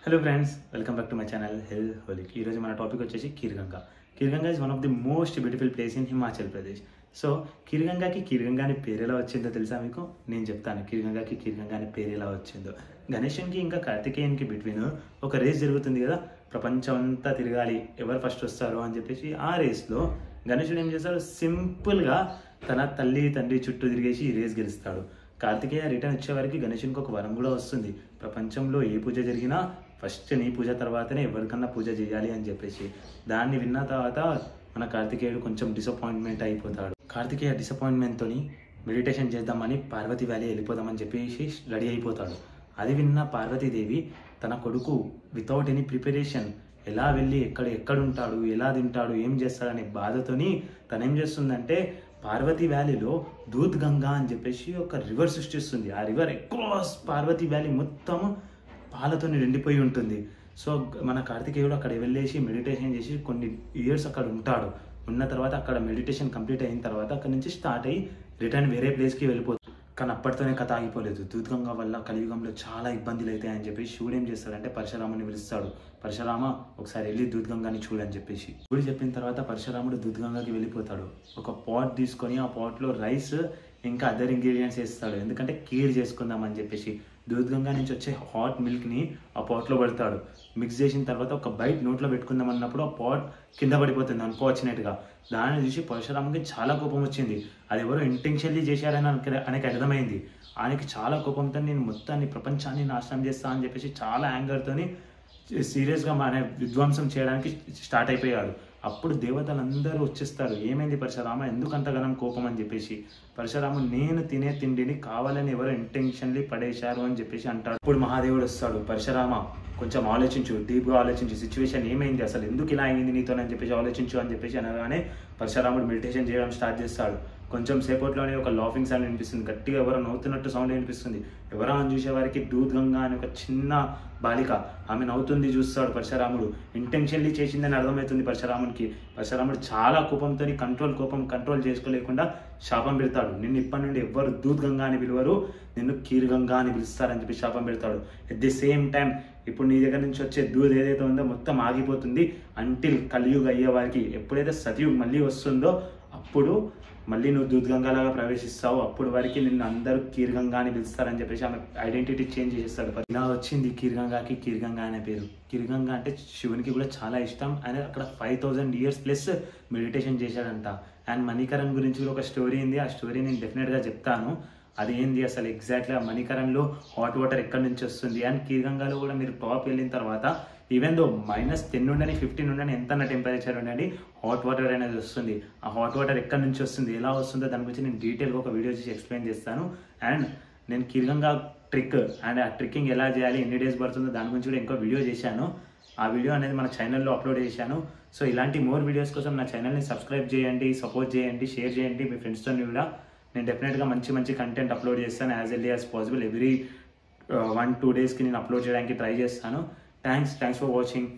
Hello friends, welcome back to my channel Hell Holic. ఈ రోజు మన టాపిక్ వచ్చేసి Kheerganga. Kheerganga is one of the most beautiful place in Himachal Pradesh. So Kheerganga అని పేరు ఎలా వచ్చిందో తెలుసా మీకు? నేను చెప్తాను ఖీర్గంగా అని పేరు ఎలా వచ్చిందో. గణేషన్కి ఇంకా కార్తికేయన్కి బిట్వీన్ ఒక రేస్ జరుగుతుంది కదా, ప్రపంచం అంతా తిరగాలి, ఎవరు ఫస్ట్ వస్తారో అని చెప్పేసి ఆ రేస్లో గణేశుడు ఏం చేస్తాడు, సింపుల్గా తన తల్లి తండ్రి చుట్టూ తిరిగేసి ఈ రేస్ గెలుస్తాడు. కార్తికేయ రిటర్న్ వచ్చేవారికి గణేశునికి ఒక వరం కూడా వస్తుంది, ప్రపంచంలో ఏ పూజ జరిగినా ఫస్ట్ నీ పూజ తర్వాతనే ఎవరికన్నా పూజ చేయాలి అని చెప్పేసి. దాన్ని విన్న తర్వాత మన కార్తికేయుడు కొంచెం డిసప్పాయింట్మెంట్ అయిపోతాడు. కార్తికేయ డిసప్పాయింట్మెంట్తో మెడిటేషన్ చేద్దామని పార్వతి వ్యాలీ వెళ్ళిపోదామని చెప్పేసి రెడీ అయిపోతాడు. అది విన్న పార్వతీదేవి తన కొడుకు వితౌట్ ఎనీ ప్రిపరేషన్ ఎలా వెళ్ళి ఎక్కడుంటాడు, ఎలా తింటాడు, ఏం చేస్తాడనే బాధతోని తనేం చేస్తుందంటే పార్వతీ వ్యాలీలో దూద్ గంగా అని చెప్పేసి ఒక రివర్ సృష్టిస్తుంది. ఆ రివర్ అక్రాస్ పార్వతీ వ్యాలీ మొత్తం పాలతో నిండిపోయి ఉంటుంది. సో మన కార్తికేయుడు అక్కడ వెళ్ళేసి మెడిటేషన్ చేసి కొన్ని ఇయర్స్ అక్కడ ఉంటాడు. ఉన్న తర్వాత అక్కడ మెడిటేషన్ కంప్లీట్ అయిన తర్వాత అక్కడ నుంచి స్టార్ట్ అయ్యి రిటర్న్ వేరే ప్లేస్కి వెళ్ళిపోతుంది. కానీ అప్పటితోనే కథ ఆగిపోలేదు. దూద్గంగా వల్ల కలియుగంలో చాలా ఇబ్బందులు అవుతాయి అని చెప్పేసి శివుడు ఏం చేస్తాడంటే పరశురాముని పిలుస్తాడు. పరశురామ ఒకసారి వెళ్ళి దూద్గంగాని చూడని చెప్పేసి శివుడు చెప్పిన తర్వాత పరశురాముడు దూద్గంగాకి వెళ్ళిపోతాడు. ఒక పాట్ తీసుకొని ఆ పాట్లో రైస్ ఇంకా అదర్ ఇంగ్రీడియంట్స్ వేస్తాడు, ఎందుకంటే కీర్ చేసుకుందాం అని చెప్పేసి. దూద్గంగా నుంచి వచ్చే హాట్ మిల్క్ని ఆ పాట్లో పడతాడు. మిక్స్ చేసిన తర్వాత ఒక బైట్ నోట్లో పెట్టుకుందాం అన్నప్పుడు ఆ పాట్ కింద పడిపోతుంది అన్ఫార్చునేట్గా. దాన్ని చూసి పరశురాముకి చాలా కోపం వచ్చింది. అది ఎవరో ఇంటెన్షన్లీ చేశారని ఆయనకి అర్థమైంది. ఆయనకి చాలా కోపంతో నేను మొత్తాన్ని ప్రపంచాన్ని నాశనం చేస్తా అని చెప్పేసి చాలా యాంగర్తోని సీరియస్గా మన విధ్వంసం చేయడానికి స్టార్ట్ అయిపోయాడు. అప్పుడు దేవతలందరూ వచ్చేస్తారు. ఏమైంది పరశురామ, ఎందుకంతగానం కోపం అని చెప్పేసి. పరశురాము నేను తినే తిండిని కావాలని ఎవరో ఇంటెన్షన్లీ పడేశారు అని చెప్పేసి అంటాడు. ఇప్పుడు మహాదేవుడు వస్తాడు, పరశురామ కొంచెం ఆలోచించు, డీప్గా ఆలోచించు, సిచ్యువేషన్ ఏమైంది, అసలు ఎందుకు ఇలా అయింది నీతో అని చెప్పేసి ఆలోచించు అని చెప్పేసి అనగానే పరశురాముడు మెడిటేషన్ చేయడం స్టార్ట్ చేస్తాడు. కొంచెం సేపట్లోనే ఒక లాఫింగ్ సౌండ్ వినిపిస్తుంది, గట్టిగా ఎవరో నవ్వుతున్నట్టు సౌండ్ వినిపిస్తుంది. ఎవరో అని చూసేవారికి దూద్గంగా అని ఒక చిన్న బాలిక, ఆమె నవ్వుతుంది చూస్తాడు పరశురాముడు. ఇంటెన్షన్లీ చేసిందని అర్థమవుతుంది పరశురాముడికి. పరశురాముడు చాలా కోపంతో కంట్రోల్ చేసుకోలేకుండా శాపం పెడతాడు. నిన్ను ఇప్పటి నుండి ఎవ్వరు దూద్గంగా అని పిలువరు, నిన్ను ఖీర్గంగా అని పిలుస్తారని చెప్పి శాపం పెడతాడు. ఎట్ ది సేమ్ టైం ఇప్పుడు నీ దగ్గర నుంచి వచ్చే దూద్ ఏదైతే ఉందో మొత్తం ఆగిపోతుంది అంటిల్ కలియుగ అయ్యే వారికి. ఎప్పుడైతే సతయుగ్ మళ్ళీ వస్తుందో అప్పుడు మళ్ళీ నువ్వు దూద్గంగాలాగా ప్రవేశిస్తావు, అప్పుడు వరకు నిన్ను అందరూ ఖీర్గంగా అని పిలుస్తారని చెప్పేసి ఆమె ఐడెంటిటీ చేంజ్ చేస్తాడు. ఇలా వచ్చింది ఖీర్గంగా అనే పేరు. ఖీర్గంగా అంటే శివునికి కూడా చాలా ఇష్టం. ఆయన అక్కడ 5000 years ప్లస్ మెడిటేషన్ చేశాడంట. అండ్ మణికరణ్ గురించి కూడా ఒక స్టోరీ ఉంది, ఆ స్టోరీ నేను డెఫినెట్గా చెప్తాను. అది ఏంది అసలు ఎగ్జాక్ట్గా మణికరణ్లో హాట్ వాటర్ ఎక్కడి నుంచి వస్తుంది. అండ్ ఖీర్గంగాలో కూడా మీరు టాప్ వెళ్ళిన తర్వాత ఈవెన్ దో -10 నుండి 15 నుండి ఎంత టెంపరేచర్ ఉండండి హాట్ వాటర్ అనేది వస్తుంది. ఆ హాట్ వాటర్ ఎక్కడి నుంచి వస్తుంది, ఎలా వస్తుందో దాని గురించి నేను డీటెయిల్గా ఒక వీడియో చేసి ఎక్స్ప్లెయిన్ చేస్తాను. అండ్ నేను ఖీర్గంగా ట్రిక్ అండ్ ఆ ట్రిక్కింగ్ ఎలా చేయాలి, ఎన్ని డేస్ పడుతుందో దాని గురించి కూడా ఇంకో వీడియో చేశాను. ఆ వీడియో అనేది మన ఛానల్లో అప్లోడ్ చేశాను. సో ఇలాంటి మోర్ వీడియోస్ కోసం నా ఛానల్ని సబ్స్క్రైబ్ చేయండి, సపోర్ట్ చేయండి, షేర్ చేయండి మీ ఫ్రెండ్స్తో కూడా. నేను డెఫినెట్గా మంచి కంటెంట్ అప్లోడ్ చేస్తాను as early as possible. Every 1-2 డేస్కి నేను అప్లోడ్ చేయడానికి ట్రై చేస్తాను. Thanks for watching.